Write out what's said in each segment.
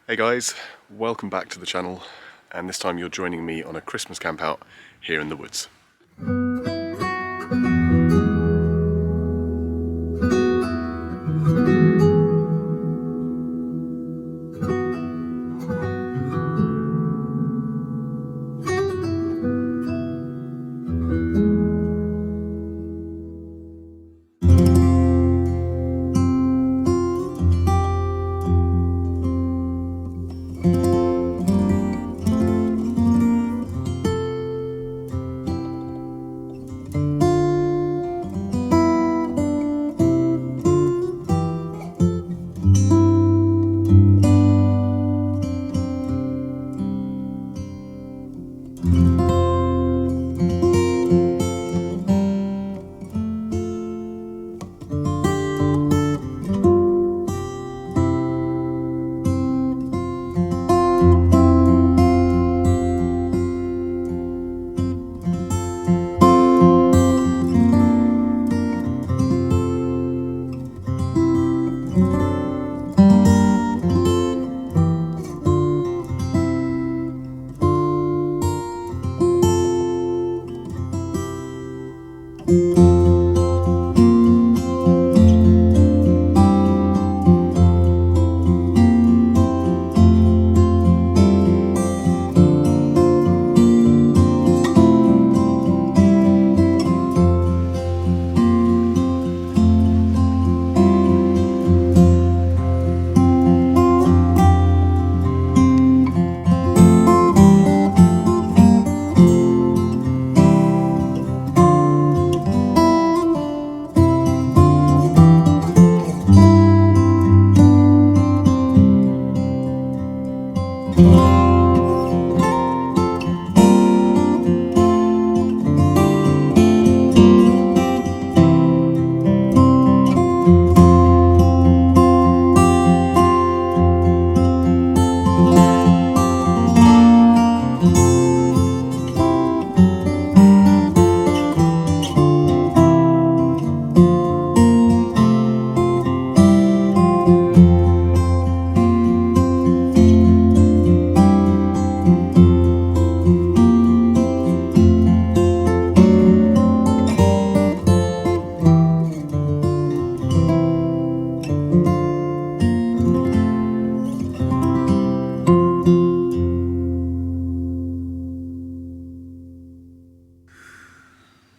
Hey guys, welcome back to the channel, and this time you're joining me on a Christmas camp out here in the woods.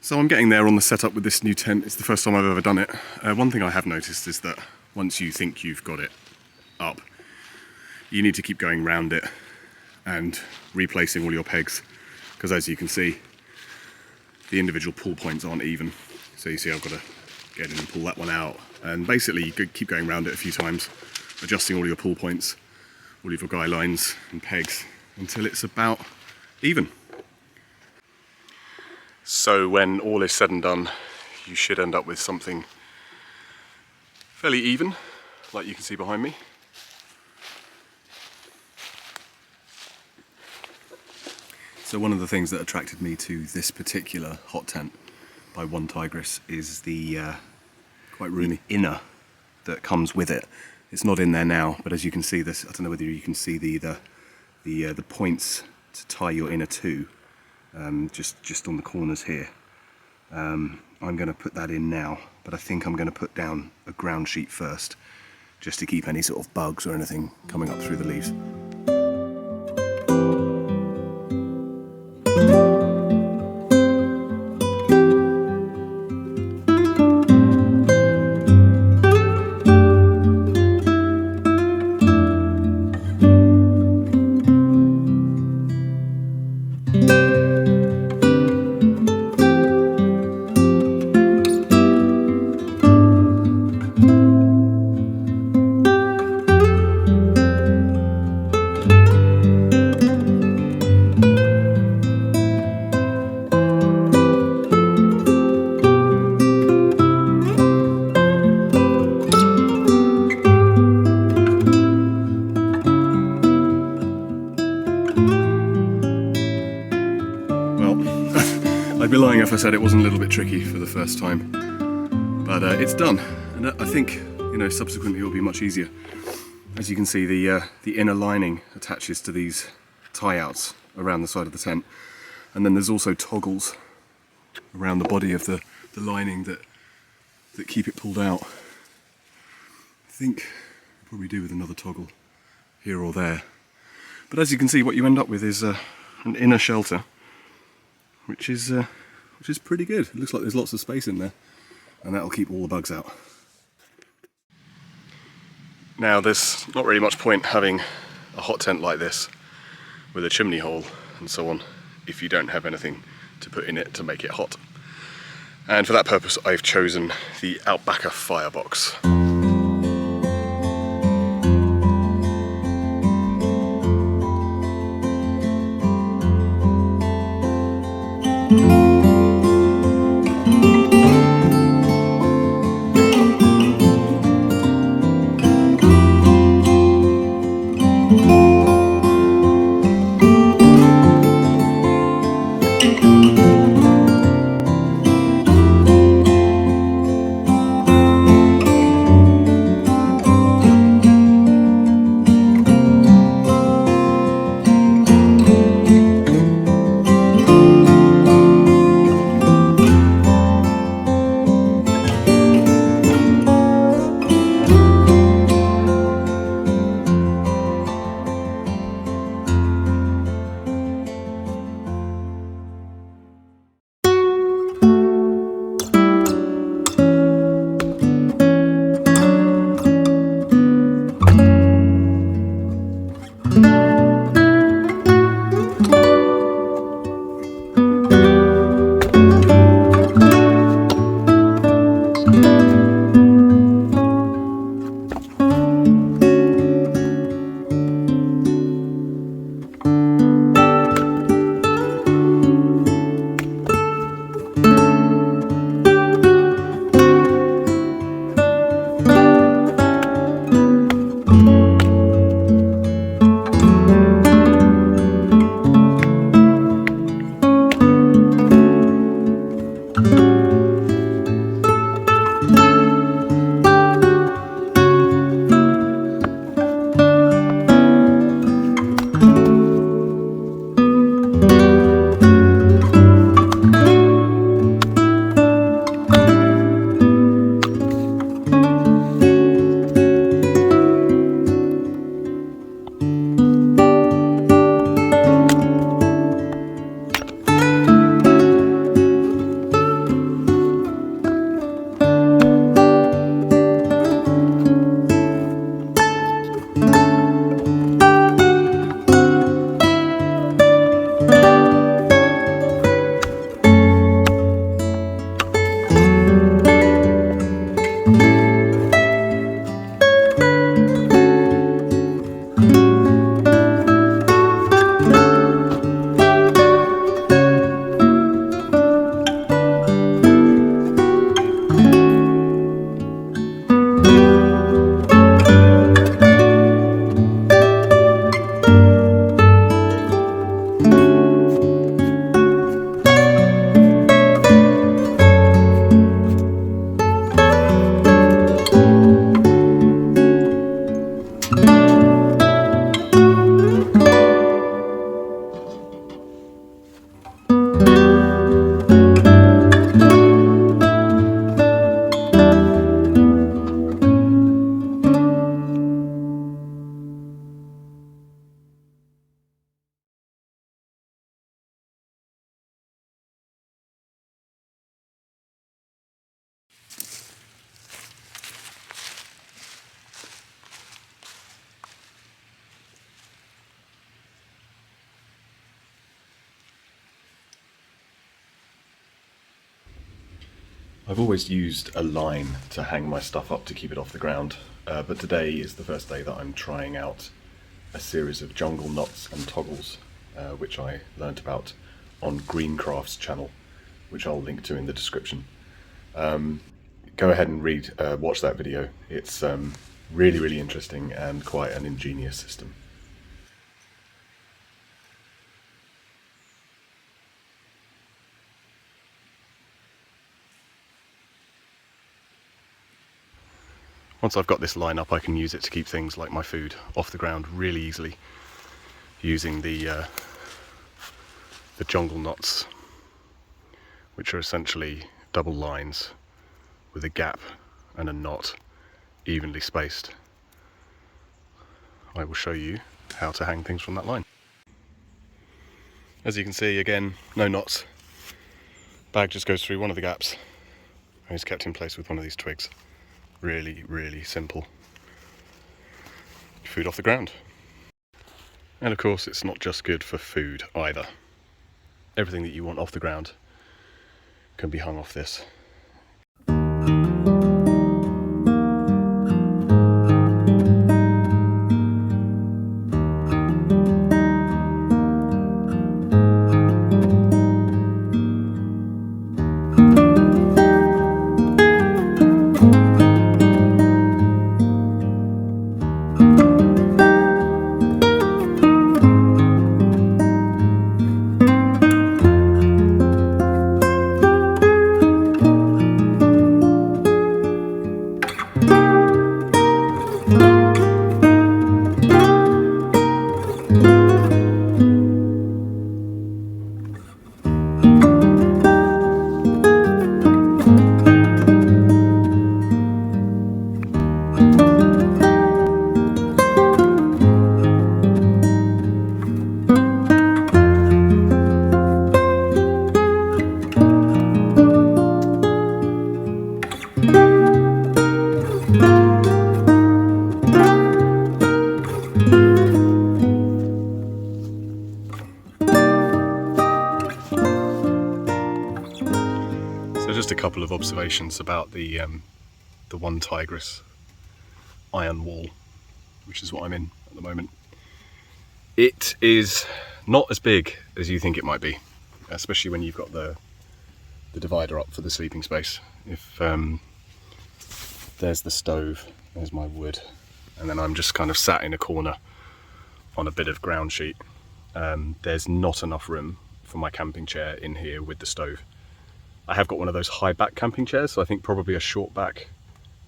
So I'm getting there on the setup with this new tent. It's the first time I've ever done it. One thing I have noticed is that once you think you've got it up, you need to keep going round it and replacing all your pegs, because as you can see, the individual pull points aren't even. So you see I've got to get in and pull that one out, and basically you keep going around it a few times, adjusting all your pull points, all of your guy lines and pegs until it's about even. So when all is said and done, you should end up with something fairly even, like you can see behind me. So one of the things that attracted me to this particular hot tent by One Tigris is the quite roomy inner that comes with it. It's not in there now, but as you can see, this, I don't know whether you can see the points to tie your inner to. Just on the corners here. I'm going to put that in now, but I think I'm going to put down a ground sheet first, just to keep any sort of bugs or anything coming up through the leaves. I'd be lying if I said it wasn't a little bit tricky for the first time, but it's done, and I think, you know, subsequently it will be much easier. As you can see, the inner lining attaches to these tie-outs around the side of the tent, and then there's also toggles around the body of the lining that keep it pulled out. I think I'll probably do with another toggle here or there. But as you can see, what you end up with is an inner shelter, which is pretty good. It looks like there's lots of space in there, and that'll keep all the bugs out. Now, there's not really much point having a hot tent like this with a chimney hole and so on if you don't have anything to put in it to make it hot. And for that purpose, I've chosen the Outbacker Firebox. I've always used a line to hang my stuff up to keep it off the ground, but today is the first day that I'm trying out a series of jungle knots and toggles, which I learnt about on Greencraft's channel, which I'll link to in the description. Go ahead and watch that video. It's really, really interesting and quite an ingenious system. Once I've got this line up, I can use it to keep things like my food off the ground really easily, using the jongle knots, which are essentially double lines with a gap and a knot evenly spaced. I will show you how to hang things from that line. As you can see, again, no knots. Bag just goes through one of the gaps and is kept in place with one of these twigs. Really, really simple. Food off the ground. And of course, it's not just good for food either. Everything that you want off the ground can be hung off this. Just a couple of observations about the One Tigris Iron Wall, which is what I'm in at the moment. It is not as big as you think it might be, especially when you've got the divider up for the sleeping space. If there's the stove, there's my wood, and then I'm just kind of sat in a corner on a bit of ground sheet. There's not enough room for my camping chair in here with the stove. I have got one of those high back camping chairs, so I think probably a short back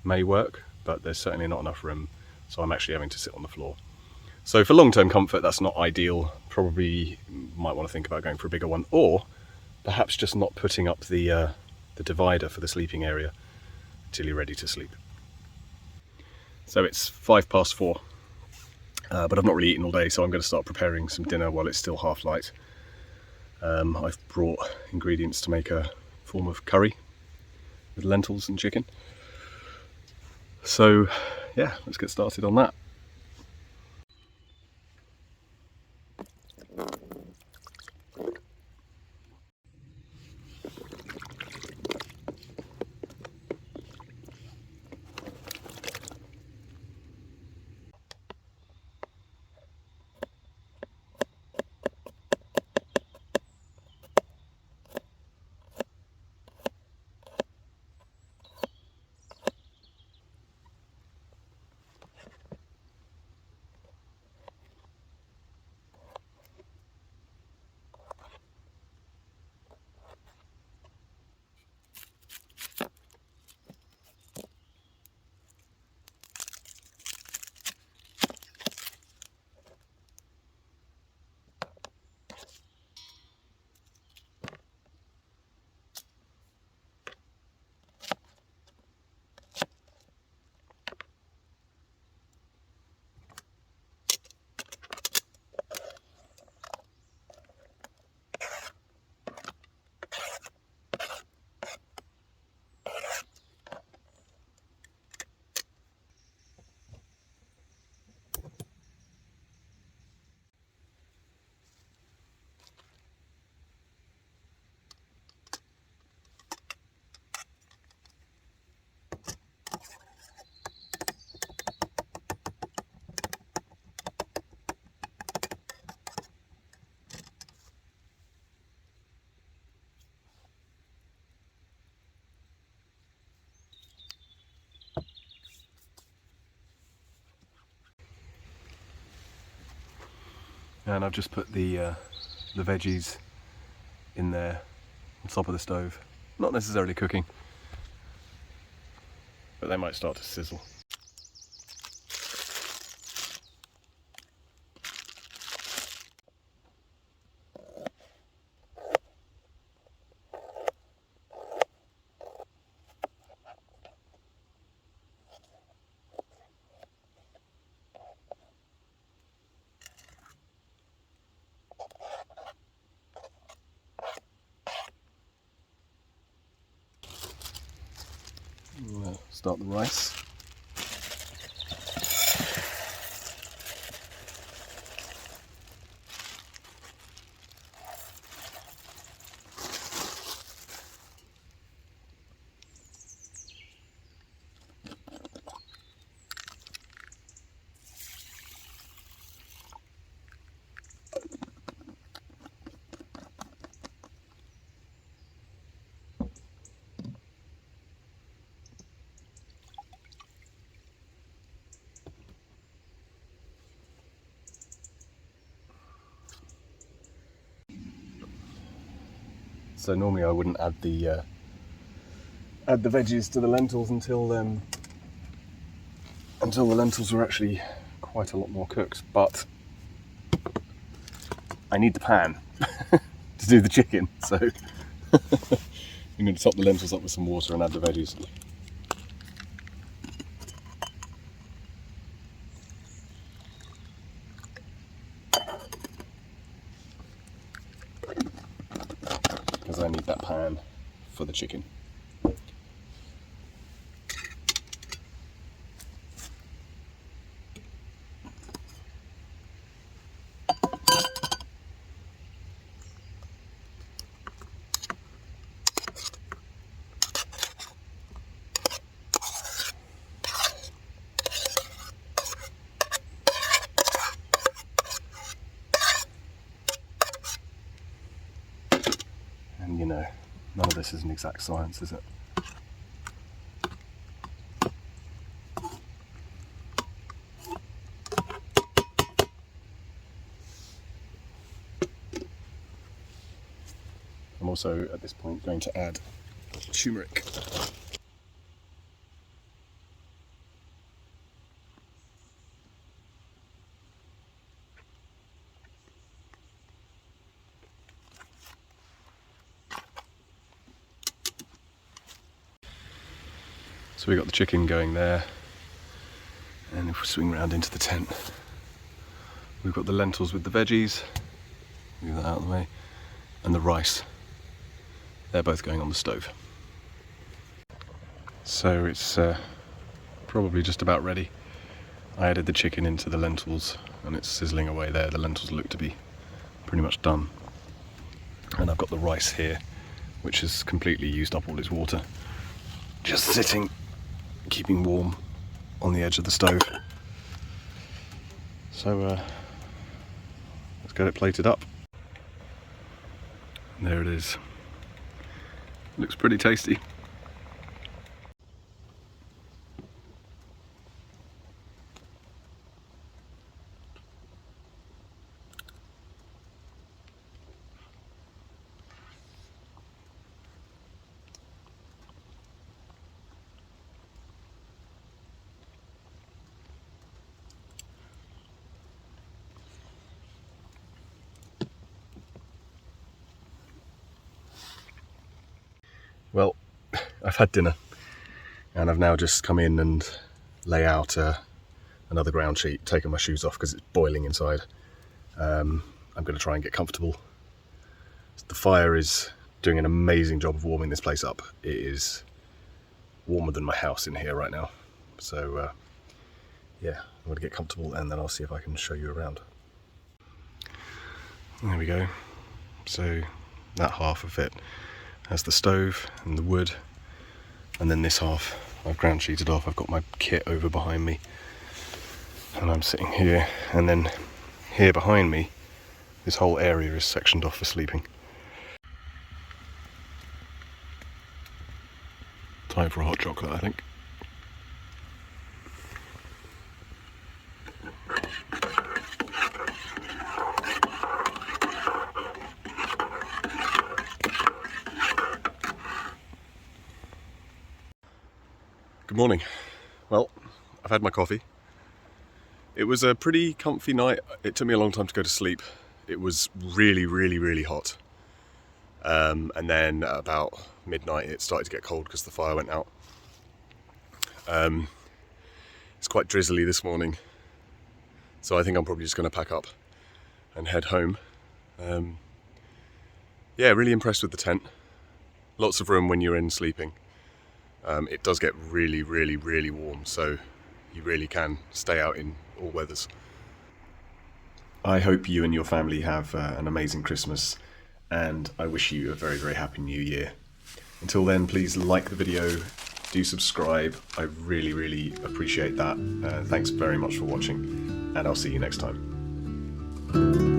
may work, but there's certainly not enough room, so I'm actually having to sit on the floor. So for long-term comfort, that's not ideal. Probably might want to think about going for a bigger one, or perhaps just not putting up the divider for the sleeping area until you're ready to sleep. So it's 4:05, but I've not really eaten all day, so I'm going to start preparing some dinner while it's still half light. I've brought ingredients to make a form of curry with lentils and chicken. So yeah, let's get started on that. And I've just put the veggies in there on top of the stove. Not necessarily cooking, but they might start to sizzle. start the rice. So normally I wouldn't add the veggies to the lentils until the lentils were actually quite a lot more cooked, but I need the pan to do the chicken, so I'm going to top the lentils up with some water and add the veggies. Because I need that pan for the chicken. And you know, none of this is an exact science, is it? I'm also at this point going to add turmeric. So we got the chicken going there, and if we swing round into the tent, we've got the lentils with the veggies, move that out of the way, and the rice. They're both going on the stove. So it's probably just about ready. I added the chicken into the lentils and it's sizzling away there. The lentils look to be pretty much done. And I've got the rice here, which has completely used up all its water, just sitting, keeping warm on the edge of the stove. So let's get it plated up. And there it is. Looks pretty tasty. Well, I've had dinner and I've now just come in and lay out another ground sheet, taken my shoes off because it's boiling inside. I'm going to try and get comfortable. The fire is doing an amazing job of warming this place up. It is warmer than my house in here right now. So yeah, I'm going to get comfortable and then I'll see if I can show you around. There we go. So that half of it has the stove and the wood, and then this half I've ground sheeted off. I've got my kit over behind me and I'm sitting here, and then here behind me this whole area is sectioned off for sleeping. Time for a hot chocolate, I think. Good morning. Well, I've had my coffee. It was a pretty comfy night. It took me a long time to go to sleep. It was really, really, really hot. And then at about midnight it started to get cold because the fire went out. It's quite drizzly this morning, so I think I'm probably just going to pack up and head home. Yeah, really impressed with the tent. Lots of room when you're in sleeping. It does get really, really, really warm, so you really can stay out in all weathers. I hope you and your family have an amazing Christmas, and I wish you a very, very happy New Year. Until then, please like the video, do subscribe. I really, really appreciate that. Thanks very much for watching, and I'll see you next time.